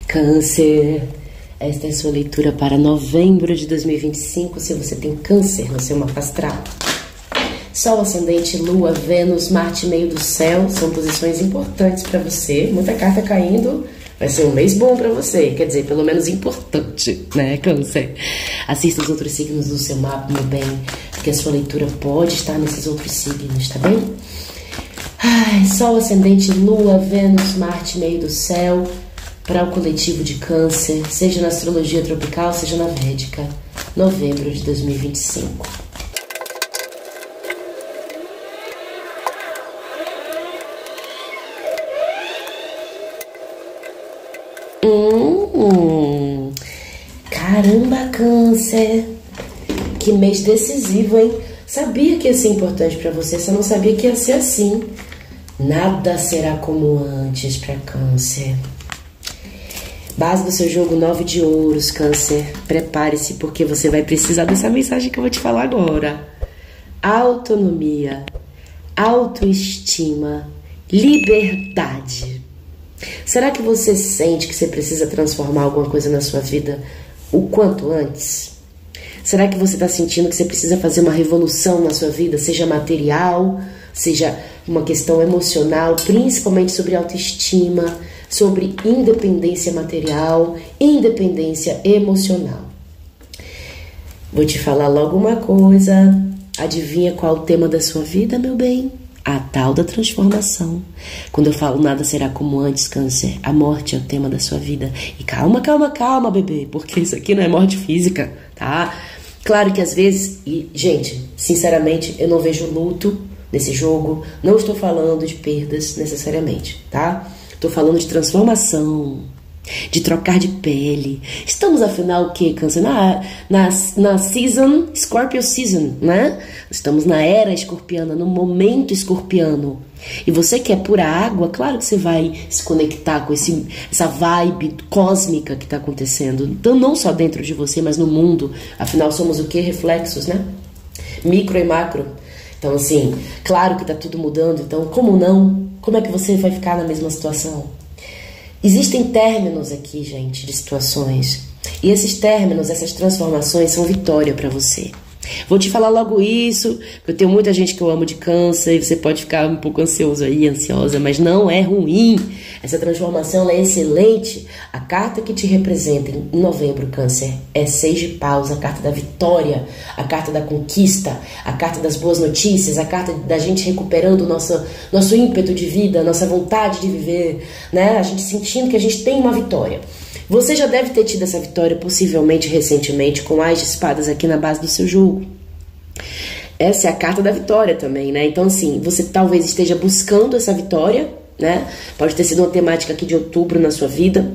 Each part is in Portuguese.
Câncer, esta é a sua leitura para novembro de 2025, se você tem câncer no seu mapa astral. Sol, ascendente, lua, Vênus, Marte, meio do céu, são posições importantes para você. Muita carta caindo, vai ser um mês bom para você, quer dizer, pelo menos importante, né, Câncer? Assista os outros signos do seu mapa, meu bem, porque a sua leitura pode estar nesses outros signos, tá bem? Ai, Sol, ascendente, lua, Vênus, Marte, meio do céu, para o coletivo de Câncer, seja na astrologia tropical, seja na védica, novembro de 2025. Caramba, Câncer! Que mês decisivo, hein? Sabia que ia ser importante para você, só não sabia que ia ser assim. Nada será como antes para Câncer. Base do seu jogo, 9 de ouros, Câncer. Prepare-se, porque você vai precisar dessa mensagem que eu vou te falar agora. Autonomia, autoestima, liberdade. Será que você sente que você precisa transformar alguma coisa na sua vida o quanto antes? Será que você está sentindo que você precisa fazer uma revolução na sua vida, seja material, seja uma questão emocional, principalmente sobre autoestima, sobre independência material, independência emocional? Vou te falar logo uma coisa. Adivinha qual é o tema da sua vida, meu bem? A tal da transformação. Quando eu falo nada será como antes, Câncer, a morte é o tema da sua vida. E calma, calma, calma, bebê, porque isso aqui não é morte física, tá? Claro que às vezes, e gente, sinceramente, eu não vejo luto nesse jogo, não estou falando de perdas necessariamente, tá? Estou falando de transformação, de trocar de pele. Estamos, afinal, o que, Câncer? Na season, Scorpio season, né? Estamos na era escorpiana, no momento escorpiano. E você que é pura água, claro que você vai se conectar com essa vibe cósmica que está acontecendo. Então, não só dentro de você, mas no mundo. Afinal, somos o que? Reflexos, né? Micro e macro. Então, assim, claro que tá tudo mudando, então como não? Como é que você vai ficar na mesma situação? Existem términos aqui, gente, de situações. E esses términos, essas transformações são vitória para você. Vou te falar logo isso, porque eu tenho muita gente que eu amo de Câncer e você pode ficar um pouco ansioso aí, ansiosa, mas não é ruim. Essa transformação ela é excelente. A carta que te representa em novembro, Câncer, é 6 de paus, a carta da vitória, a carta da conquista, a carta das boas notícias, a carta da gente recuperando o nosso ímpeto de vida, nossa vontade de viver, né? A gente sentindo que a gente tem uma vitória. Você já deve ter tido essa vitória, possivelmente, recentemente, com As de Espadas aqui na base do seu jogo. Essa é a carta da vitória também, né? Então, assim, você talvez esteja buscando essa vitória, né? Pode ter sido uma temática aqui de outubro na sua vida.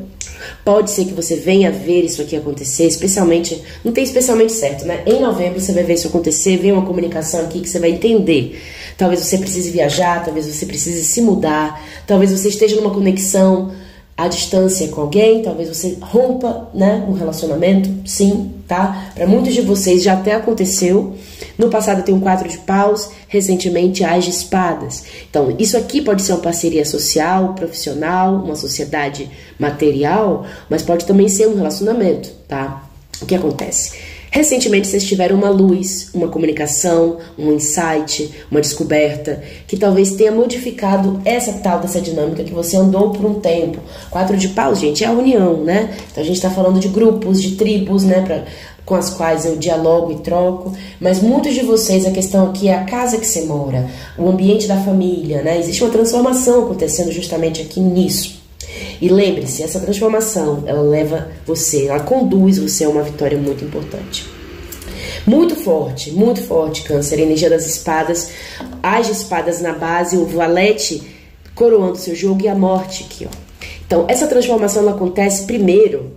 Pode ser que você venha ver isso aqui acontecer, especialmente, não tem especialmente certo, né? Em novembro você vai ver isso acontecer, vem uma comunicação aqui que você vai entender. Talvez você precise viajar, talvez você precise se mudar, talvez você esteja numa conexão à distância com alguém, talvez você rompa, né, um relacionamento, sim, tá? Para muitos de vocês já até aconteceu. No passado tem um 4 de paus, recentemente As de Espadas. Então, isso aqui pode ser uma parceria social, profissional, uma sociedade material, mas pode também ser um relacionamento, tá? O que acontece? Recentemente vocês tiveram uma luz, uma comunicação, um insight, uma descoberta, que talvez tenha modificado essa tal dessa dinâmica que você andou por um tempo. 4 de paus, gente, é a união, né? Então a gente está falando de grupos, de tribos, né? Com as quais eu dialogo e troco, mas muitos de vocês, a questão aqui é a casa que você mora, o ambiente da família, né? Existe uma transformação acontecendo justamente aqui nisso. E lembre-se, essa transformação, ela leva você, ela conduz você a uma vitória muito importante. Muito forte, Câncer, a energia das espadas, As de Espadas na base, o valete coroando seu jogo e a morte aqui, ó. Então, essa transformação ela acontece primeiro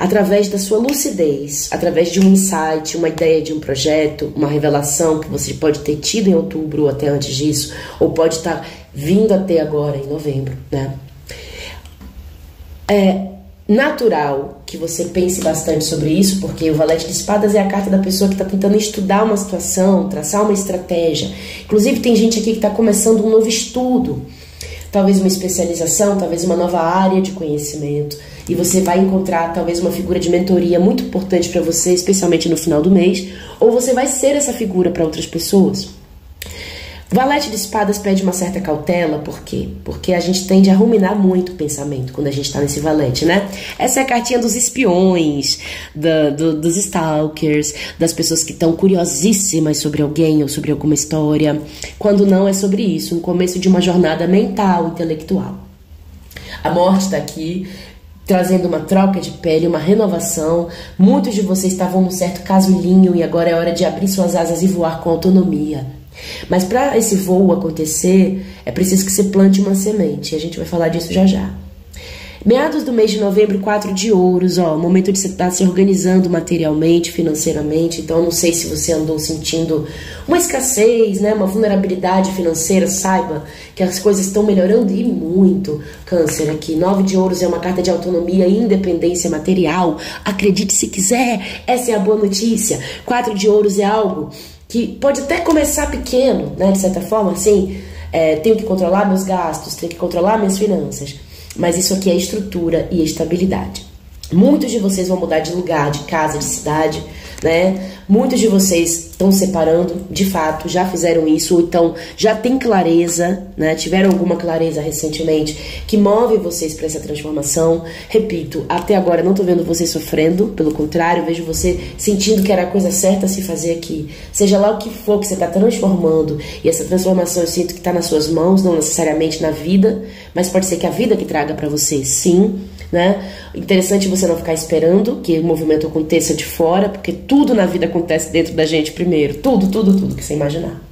através da sua lucidez, através de um insight, uma ideia de um projeto, uma revelação que você pode ter tido em outubro ou até antes disso, ou pode estar vindo a ter agora em novembro, né? É natural que você pense bastante sobre isso, porque o Valete de Espadas é a carta da pessoa que está tentando estudar uma situação, traçar uma estratégia. Inclusive tem gente aqui que está começando um novo estudo, talvez uma especialização, talvez uma nova área de conhecimento, e você vai encontrar talvez uma figura de mentoria muito importante para você, especialmente no final do mês, ou você vai ser essa figura para outras pessoas. Valete de Espadas pede uma certa cautela, por quê? Porque a gente tende a ruminar muito o pensamento quando a gente tá nesse valete, né? Essa é a cartinha dos espiões, dos stalkers, das pessoas que estão curiosíssimas sobre alguém ou sobre alguma história, quando não é sobre isso, no começo de uma jornada mental, intelectual. A morte tá aqui, trazendo uma troca de pele, uma renovação. Muitos de vocês estavam num certo casulinho e agora é hora de abrir suas asas e voar com autonomia. Mas para esse voo acontecer, é preciso que você plante uma semente. E a gente vai falar disso já já. Meados do mês de novembro, 4 de ouros, ó, momento de você estar se organizando materialmente, financeiramente. Então, eu não sei se você andou sentindo uma escassez, né, uma vulnerabilidade financeira. Saiba que as coisas estão melhorando e muito. Câncer aqui, 9 de ouros é uma carta de autonomia e independência material. Acredite se quiser, essa é a boa notícia. 4 de ouros é algo que pode até começar pequeno, né, de certa forma, assim, tenho que controlar meus gastos, tenho que controlar minhas finanças, mas isso aqui é estrutura e estabilidade. Muitos de vocês vão mudar de lugar, de casa, de cidade, né? Muitos de vocês estão separando, de fato, já fizeram isso, ou então já tem clareza, né? Tiveram alguma clareza recentemente que move vocês para essa transformação. Repito, até agora não tô vendo você sofrendo, pelo contrário, vejo você sentindo que era a coisa certa a se fazer aqui. Seja lá o que for que você está transformando, e essa transformação eu sinto que está nas suas mãos, não necessariamente na vida, mas pode ser que a vida que traga para você, sim, né? Interessante você não ficar esperando que o movimento aconteça de fora, porque tudo na vida acontece dentro da gente primeiro. Tudo que você imaginar.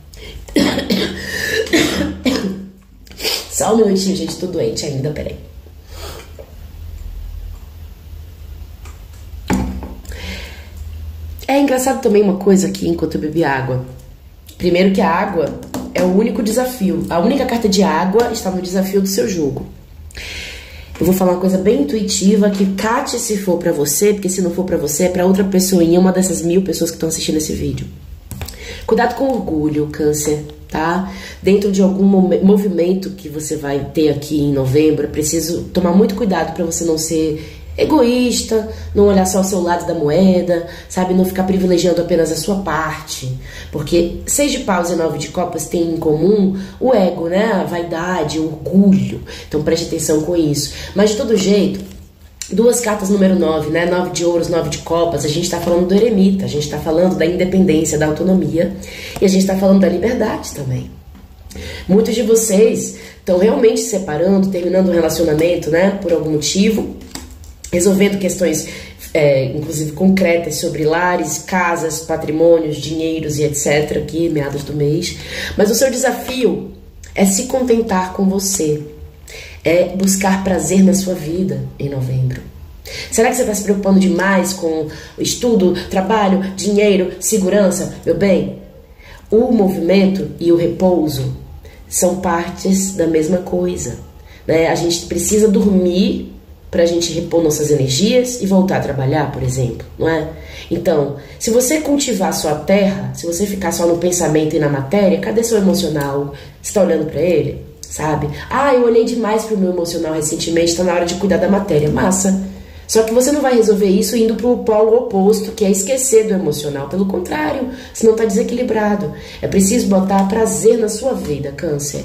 Só um minutinho, gente, tô doente ainda, peraí. É engraçado também uma coisa aqui, enquanto eu bebi água. Primeiro que a água é o único desafio. A única carta de água está no desafio do seu jogo. Eu vou falar uma coisa bem intuitiva, que cate se for pra você, porque se não for pra você, é pra outra pessoinha, uma dessas 1000 pessoas que estão assistindo esse vídeo. Cuidado com orgulho, Câncer, tá? Dentro de algum movimento que você vai ter aqui em novembro, é preciso tomar muito cuidado pra você não ser egoísta, não olhar só o seu lado da moeda, sabe? Não ficar privilegiando apenas a sua parte. Porque 6 de paus e 9 de copas têm em comum o ego, né? A vaidade, o orgulho. Então preste atenção com isso. Mas de todo jeito, duas cartas número 9, né? 9 de ouros, 9 de copas. A gente tá falando do eremita, a gente tá falando da independência, da autonomia. E a gente tá falando da liberdade também. Muitos de vocês estão realmente se separando, terminando um relacionamento, né? Por algum motivo. Resolvendo questões, inclusive concretas, sobre lares, casas, patrimônios, dinheiros e etc. aqui, meados do mês. Mas o seu desafio é se contentar com você. É buscar prazer na sua vida em novembro. Será que você está se preocupando demais com estudo, trabalho, dinheiro, segurança? Meu bem, o movimento e o repouso são partes da mesma coisa, né? A gente precisa dormir para a gente repor nossas energias e voltar a trabalhar, por exemplo, não é? Então, se você cultivar sua terra, se você ficar só no pensamento e na matéria, cadê seu emocional? Você está olhando para ele, sabe? Ah, eu olhei demais pro meu emocional recentemente, está na hora de cuidar da matéria. Massa! Só que você não vai resolver isso indo pro polo oposto, que é esquecer do emocional. Pelo contrário, senão tá desequilibrado. É preciso botar prazer na sua vida, Câncer.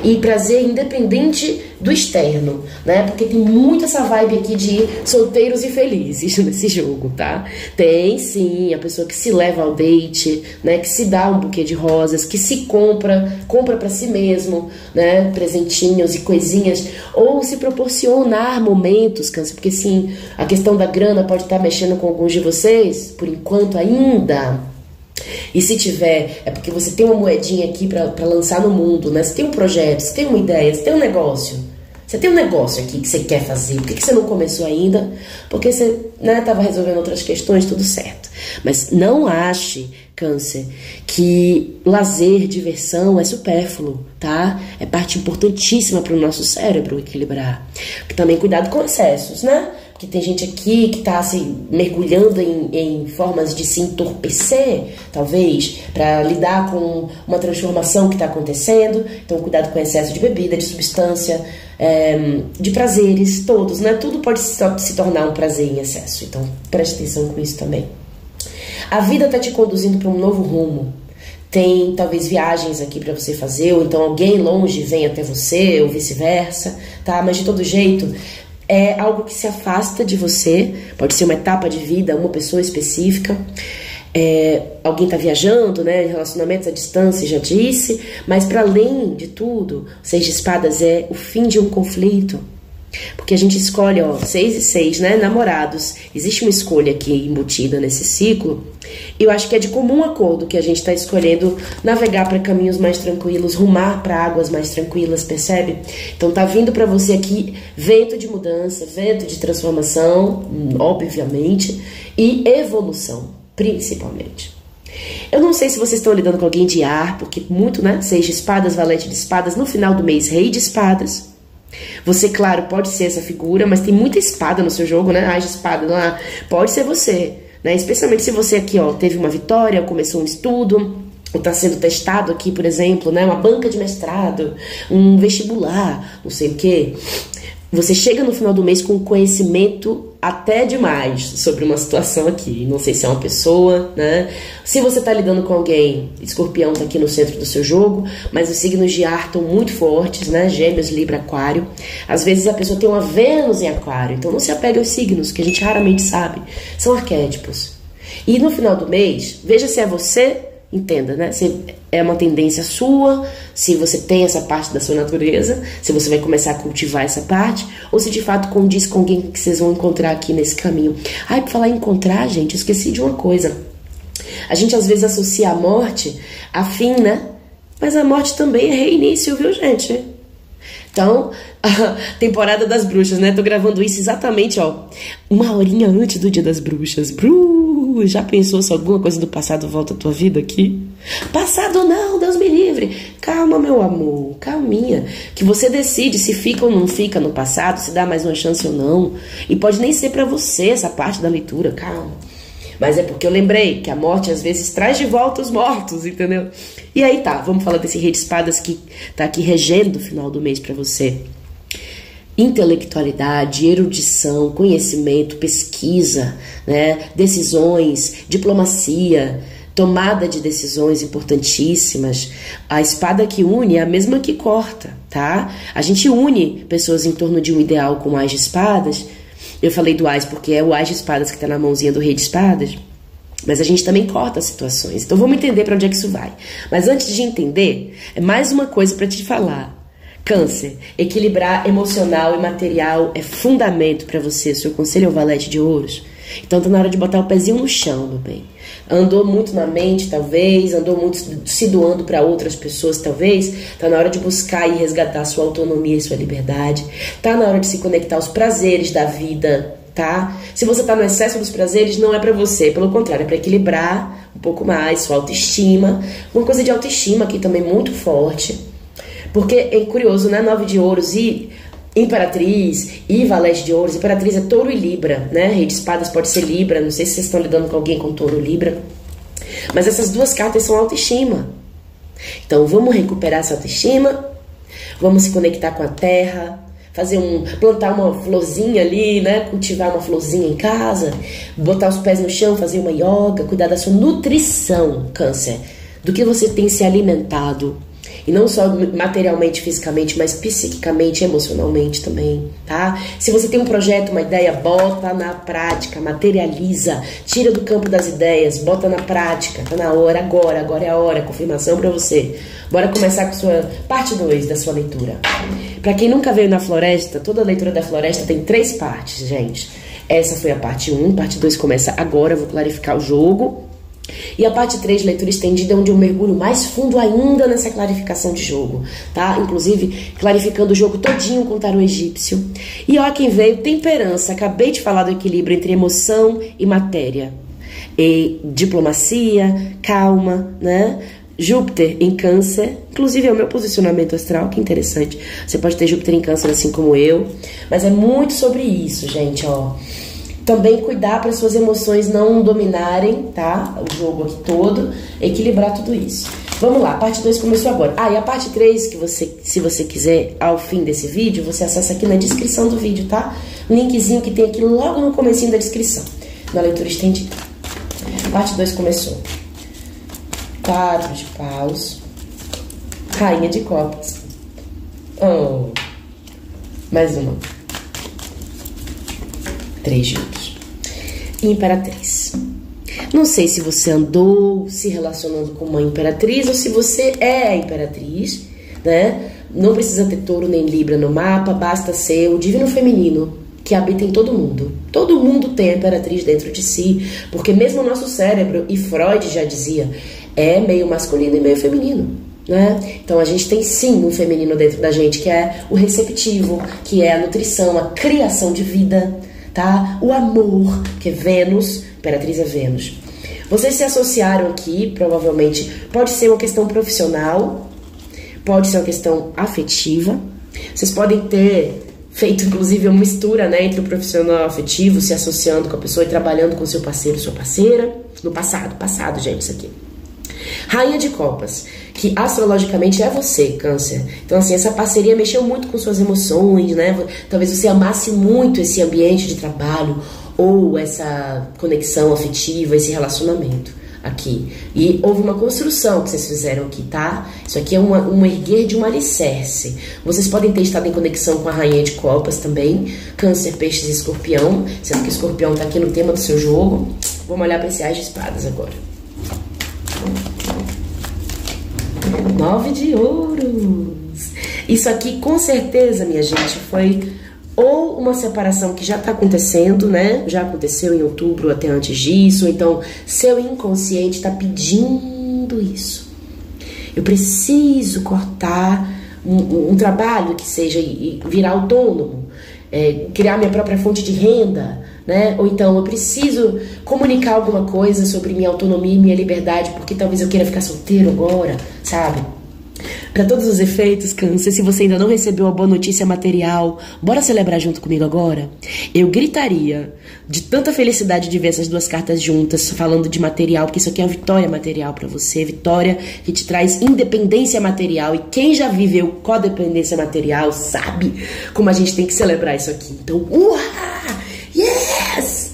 E prazer independente do externo, né? Porque tem muito essa vibe aqui de solteiros e felizes nesse jogo, tá? Tem sim a pessoa que se leva ao date, né? Que se dá um buquê de rosas, que se compra pra si mesmo, né? Presentinhos e coisinhas. Ou se proporcionar momentos, Câncer, porque sim, a questão da grana pode estar mexendo com alguns de vocês, por enquanto ainda. E se tiver, é porque você tem uma moedinha aqui pra lançar no mundo, né? Você tem um projeto, você tem uma ideia, você tem um negócio. Você tem um negócio aqui que você quer fazer, por que você não começou ainda? Porque você estava resolvendo outras questões, tudo certo. Mas não ache, Câncer, que lazer, diversão é supérfluo, tá? É parte importantíssima para o nosso cérebro equilibrar. Também cuidado com excessos, né? Porque tem gente aqui que está se mergulhando em formas de se entorpecer, talvez, para lidar com uma transformação que está acontecendo. Então, cuidado com excesso de bebida, de substância, de prazeres todos, né? Tudo pode se tornar um prazer em excesso. Então, preste atenção com isso também. A vida está te conduzindo para um novo rumo. Tem talvez viagens aqui para você fazer, ou então alguém longe vem até você, ou vice-versa, tá? Mas de todo jeito, é algo que se afasta de você, pode ser uma etapa de vida, uma pessoa específica, alguém está viajando, né, relacionamentos à distância, já disse, mas para além de tudo, o 6 de espadas é o fim de um conflito, porque a gente escolhe, 6 e 6, né, namorados, existe uma escolha aqui embutida nesse ciclo, e eu acho que é de comum acordo que a gente está escolhendo navegar para caminhos mais tranquilos, rumar para águas mais tranquilas, percebe? Então tá vindo para você aqui vento de mudança, vento de transformação, obviamente, e evolução, principalmente. Eu não sei se vocês estão lidando com alguém de ar, porque muito, né, 6 de espadas, valete de espadas, no final do mês, rei de espadas. Você, claro, pode ser essa figura, mas tem muita espada no seu jogo, né? As de espada lá, pode ser você, né? Especialmente se você aqui, teve uma vitória, começou um estudo, ou está sendo testado aqui, por exemplo, né? Uma banca de mestrado, um vestibular, não sei o quê. Você chega no final do mês com conhecimento até demais sobre uma situação aqui. Não sei se é uma pessoa, né? Se você está lidando com alguém, Escorpião está aqui no centro do seu jogo, mas os signos de ar estão muito fortes, né? Gêmeos, Libra, Aquário. Às vezes a pessoa tem uma Vênus em Aquário, então não se apega aos signos, que a gente raramente sabe. São arquétipos. E no final do mês, veja se é você, entenda, né? Se é uma tendência sua, se você tem essa parte da sua natureza, se você vai começar a cultivar essa parte, ou se de fato condiz com alguém que vocês vão encontrar aqui nesse caminho. Ai, por falar em encontrar, gente, eu esqueci de uma coisa. A gente às vezes associa a morte a fim, né? Mas a morte também é reinício, viu, gente? Então, a temporada das bruxas, né? Tô gravando isso exatamente, uma horinha antes do dia das bruxas. Já pensou se alguma coisa do passado volta à tua vida aqui? Passado não, Deus me livre. Calma, meu amor, calminha. Que você decide se fica ou não fica no passado, se dá mais uma chance ou não. E pode nem ser pra você essa parte da leitura, calma. Mas é porque eu lembrei que a morte às vezes traz de volta os mortos, entendeu? E aí tá, vamos falar desse rei de espadas que tá aqui regendo o final do mês pra você. Intelectualidade, erudição, conhecimento, pesquisa, né? Decisões, diplomacia, tomada de decisões importantíssimas. A espada que une é a mesma que corta, tá? A gente une pessoas em torno de um ideal com o As de espadas. Eu falei do As porque é o As de espadas que está na mãozinha do rei de espadas. Mas a gente também corta as situações. Então vamos entender para onde é que isso vai. Mas antes de entender, é mais uma coisa para te falar. Câncer, equilibrar emocional e material é fundamento para você. Seu conselho é o valete de ouros. Então tá na hora de botar o pezinho no chão, meu bem. Andou muito na mente, talvez, andou muito se doando para outras pessoas, talvez. Tá na hora de buscar e resgatar sua autonomia e sua liberdade. Tá na hora de se conectar aos prazeres da vida, tá? Se você tá no excesso dos prazeres, não é para você, pelo contrário, é para equilibrar um pouco mais sua autoestima. Uma coisa de autoestima aqui também muito forte. Porque é curioso, né? 9 de ouros e Imperatriz e Valete de ouros. Imperatriz é touro e Libra, né? Rei de espadas pode ser Libra. Não sei se vocês estão lidando com alguém com touro ou Libra. Mas essas duas cartas são autoestima. Então vamos recuperar essa autoestima. Vamos se conectar com a terra. Plantar uma florzinha ali, né? Cultivar uma florzinha em casa. Botar os pés no chão, fazer uma yoga. Cuidar da sua nutrição, Câncer. Do que você tem se alimentado. E não só materialmente, fisicamente, mas psiquicamente, emocionalmente também, tá? Se você tem um projeto, uma ideia, bota na prática, materializa, tira do campo das ideias, bota na prática, tá na hora, agora é a hora, confirmação pra você. Bora começar com sua parte 2 da sua leitura. Pra quem nunca veio na floresta, toda a leitura da floresta tem 3 partes, gente. Essa foi a parte 1, parte 2 começa agora, eu vou clarificar o jogo. E a parte 3, leitura estendida, é onde eu mergulho mais fundo ainda nessa clarificação de jogo, tá? Inclusive, clarificando o jogo todinho com o tarô egípcio. E ó, quem veio, temperança. Acabei de falar do equilíbrio entre emoção e matéria. E diplomacia, calma, né? Júpiter em Câncer, inclusive é o meu posicionamento astral, que interessante. Você pode ter Júpiter em Câncer assim como eu, mas é muito sobre isso, gente, ó. Também cuidar para suas emoções não dominarem, tá? O jogo aqui todo, equilibrar tudo isso. Vamos lá, a parte 2 começou agora. Ah, e a parte 3, que você, se você quiser, ao fim desse vídeo, você acessa aqui na descrição do vídeo, tá? O linkzinho que tem aqui logo no comecinho da descrição, na leitura estendida. A parte 2 começou. 4 de paus, rainha de copas. Oh. Mais uma. 3 de ouros. Imperatriz. Não sei se você andou se relacionando com uma imperatriz ou se você é a imperatriz, né? Não precisa ter touro nem libra no mapa, basta ser o divino feminino que habita em todo mundo. Todo mundo tem a imperatriz dentro de si, porque mesmo o nosso cérebro, e Freud já dizia, é meio masculino e meio feminino, né? Então a gente tem sim um feminino dentro da gente, que é o receptivo, que é a nutrição, a criação de vida, tá? O amor, que é Vênus, imperatriz é Vênus. Vocês se associaram aqui, provavelmente, pode ser uma questão profissional, pode ser uma questão afetiva. Vocês podem ter feito, inclusive, uma mistura, né, entre o profissional e o afetivo, se associando com a pessoa e trabalhando com seu parceiro, sua parceira. No passado, gente, isso aqui. Rainha de Copas, que astrologicamente é você, Câncer. Então, assim, essa parceria mexeu muito com suas emoções, né? Talvez você amasse muito esse ambiente de trabalho ou essa conexão afetiva, esse relacionamento aqui. E houve uma construção que vocês fizeram aqui, tá? Isso aqui é um erguer de um alicerce. Vocês podem ter estado em conexão com a Rainha de Copas também, Câncer, Peixes e Escorpião, sendo que o Escorpião tá aqui no tema do seu jogo. Vamos olhar para esse Ás de Espadas agora. 9 de ouros. Isso aqui, com certeza, minha gente, foi ou uma separação que já está acontecendo, né? Já aconteceu em outubro, até antes disso. Então, seu inconsciente está pedindo isso. Eu preciso cortar um trabalho que seja e virar autônomo, criar minha própria fonte de renda, né? Ou então, eu preciso comunicar alguma coisa sobre minha autonomia e minha liberdade, porque talvez eu queira ficar solteiro agora, sabe? Para todos os efeitos, Câncer, se você ainda não recebeu a boa notícia material, bora celebrar junto comigo agora? Eu gritaria de tanta felicidade de ver essas duas cartas juntas, falando de material, porque isso aqui é uma vitória material para você, vitória que te traz independência material, e quem já viveu codependência material sabe como a gente tem que celebrar isso aqui. Então, yes!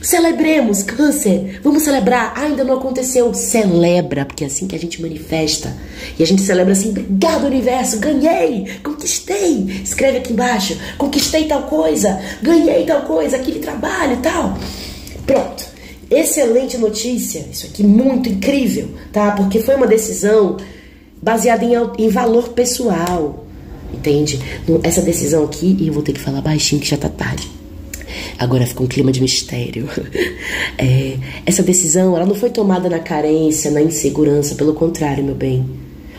Celebremos, Câncer! Vamos celebrar! Ainda não aconteceu! Celebra, porque é assim que a gente manifesta. E a gente celebra assim: obrigado, universo! Ganhei! Conquistei! Escreve aqui embaixo: conquistei tal coisa! Ganhei tal coisa! Aquele trabalho e tal! Pronto! Excelente notícia! Isso aqui muito incrível, tá? Porque foi uma decisão baseada em valor pessoal. Entende? Essa decisão aqui, e eu vou ter que falar baixinho que já tá tarde. Agora fica um clima de mistério. Essa decisão, ela não foi tomada na carência, na insegurança, pelo contrário, meu bem.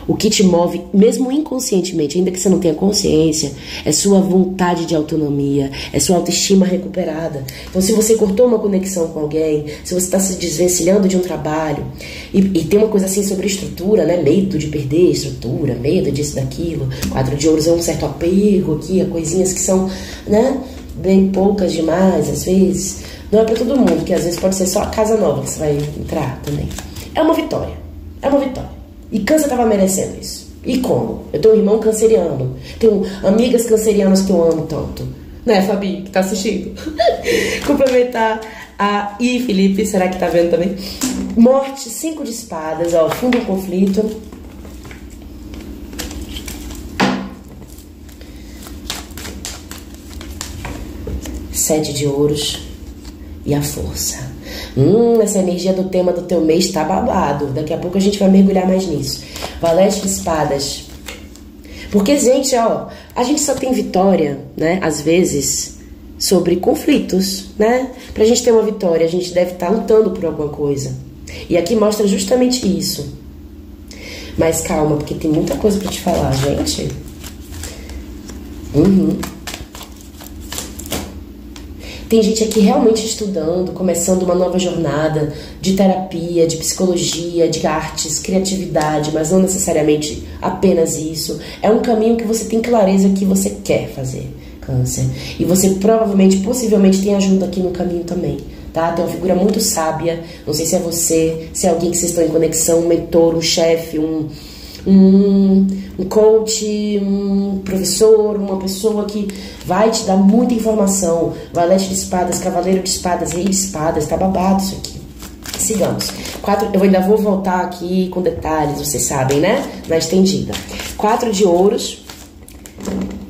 O que te move, mesmo inconscientemente, ainda que você não tenha consciência, é sua vontade de autonomia, é sua autoestima recuperada. Então, se você cortou uma conexão com alguém, se você está se desvencilhando de um trabalho, e tem uma coisa assim sobre estrutura, né? Medo de perder estrutura, medo disso, daquilo. 4 de ouros é um certo apego aqui, a coisinhas que são, né? Bem poucas demais, às vezes. Não é pra todo mundo, que às vezes pode ser só a casa nova que você vai entrar também. É uma vitória. É uma vitória. E Câncer tava merecendo isso. E como? Eu tenho um irmão canceriano. Tenho amigas cancerianas que eu amo tanto. Né, Fabi, que tá assistindo? Complementar a... E Felipe, será que tá vendo também? Morte, 5 de espadas, ó. Fim do conflito. Sete de ouros e a força. Essa energia do tema do teu mês tá babado. Daqui a pouco a gente vai mergulhar mais nisso. Valete de espadas. Porque, gente, ó, a gente só tem vitória, né, às vezes, sobre conflitos, né? Pra gente ter uma vitória, a gente deve estar lutando por alguma coisa. E aqui mostra justamente isso. Mas calma, porque tem muita coisa pra te falar, gente. Tem gente aqui realmente estudando, começando uma nova jornada de terapia, de psicologia, de artes, criatividade, mas não necessariamente apenas isso. É um caminho que você tem clareza que você quer fazer, Câncer. E você provavelmente, possivelmente, tem ajuda aqui no caminho também, tá? Tem uma figura muito sábia, não sei se é você, se é alguém que vocês estão em conexão, um mentor, um chefe, um coach, um professor, uma pessoa que vai te dar muita informação. Valete de espadas, cavaleiro de espadas, rei de espadas, tá babado isso aqui. Sigamos. Eu ainda vou voltar aqui com detalhes, vocês sabem, né? Na estendida. 4 de ouros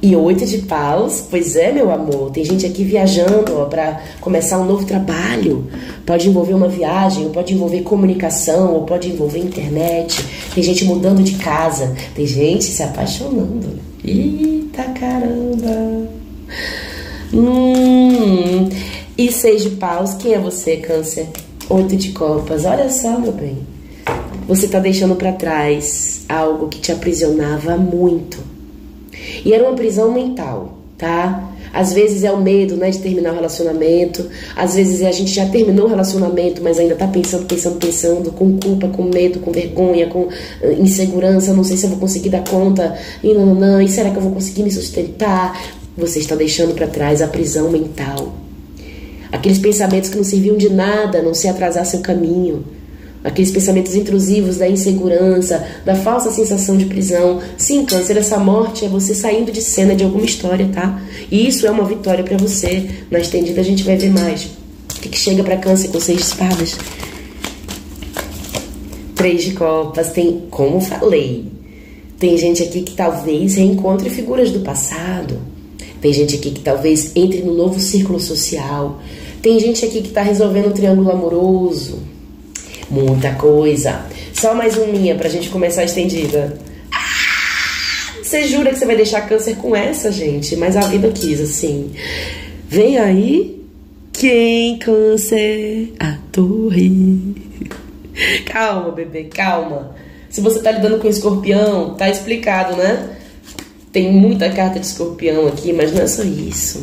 e 8 de paus. Pois é, meu amor, tem gente aqui viajando, ó, pra começar um novo trabalho. Pode envolver uma viagem, ou pode envolver comunicação, ou pode envolver internet. Tem gente mudando de casa, tem gente se apaixonando. Eita caramba! E 6 de paus, quem é você, Câncer? 8 de copas, olha só, meu bem. Você tá deixando pra trás algo que te aprisionava muito. E era uma prisão mental, tá? Às vezes é o medo, né, de terminar o relacionamento. Às vezes a gente já terminou o relacionamento, mas ainda tá pensando, com culpa, com medo, com vergonha, com insegurança. Não sei se eu vou conseguir dar conta. E será que eu vou conseguir me sustentar? Você está deixando pra trás a prisão mental. Aqueles pensamentos que não serviam de nada, a não se atrasar seu caminho. Aqueles pensamentos intrusivos da insegurança, da falsa sensação de prisão. Sim, Câncer, essa morte é você saindo de cena de alguma história, tá? E isso é uma vitória pra você. Na estendida a gente vai ver mais. O que chega pra Câncer com 6 de espadas? 3 de copas. Tem, como falei, tem gente aqui que talvez reencontre figuras do passado. Tem gente aqui que talvez entre no novo círculo social. Tem gente aqui que tá resolvendo um triângulo amoroso. Muita coisa. Só mais uma minha pra gente começar a estendida. Você jura que você vai deixar Câncer com essa, gente? Mas a vida quis, assim. Vem aí. Quem, Câncer? A torre. Calma, bebê, calma. Se você tá lidando com escorpião, tá explicado, né? Tem muita carta de escorpião aqui, mas não é só isso.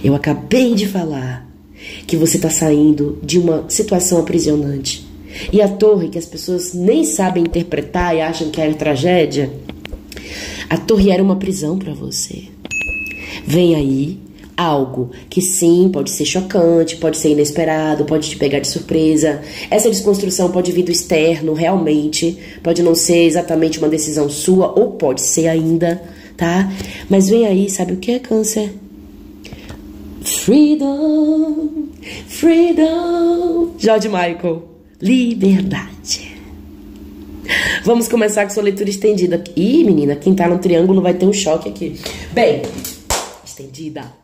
Eu acabei de falar que você está saindo de uma situação aprisionante. E a torre, que as pessoas nem sabem interpretar e acham que é tragédia, a torre era uma prisão para você. Vem aí algo que sim, pode ser chocante, pode ser inesperado, pode te pegar de surpresa. Essa desconstrução pode vir do externo, realmente. Pode não ser exatamente uma decisão sua, ou pode ser ainda, tá? Mas vem aí, sabe o que é, Câncer? Freedom, freedom. George Michael, liberdade. Vamos começar com sua leitura estendida. Ih, menina, quem tá no triângulo vai ter um choque aqui. Bem,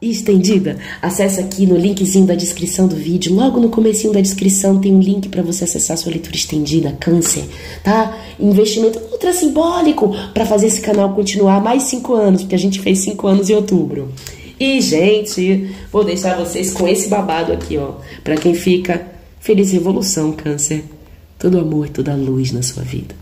estendida. Acesse aqui no linkzinho da descrição do vídeo. Logo no comecinho da descrição tem um link para você acessar sua leitura estendida, Câncer, tá? Investimento ultra simbólico para fazer esse canal continuar mais 5 anos, porque a gente fez 5 anos em outubro. E, gente, vou deixar vocês com esse babado aqui, ó. Pra quem fica, feliz revolução, Câncer. Todo amor e toda luz na sua vida.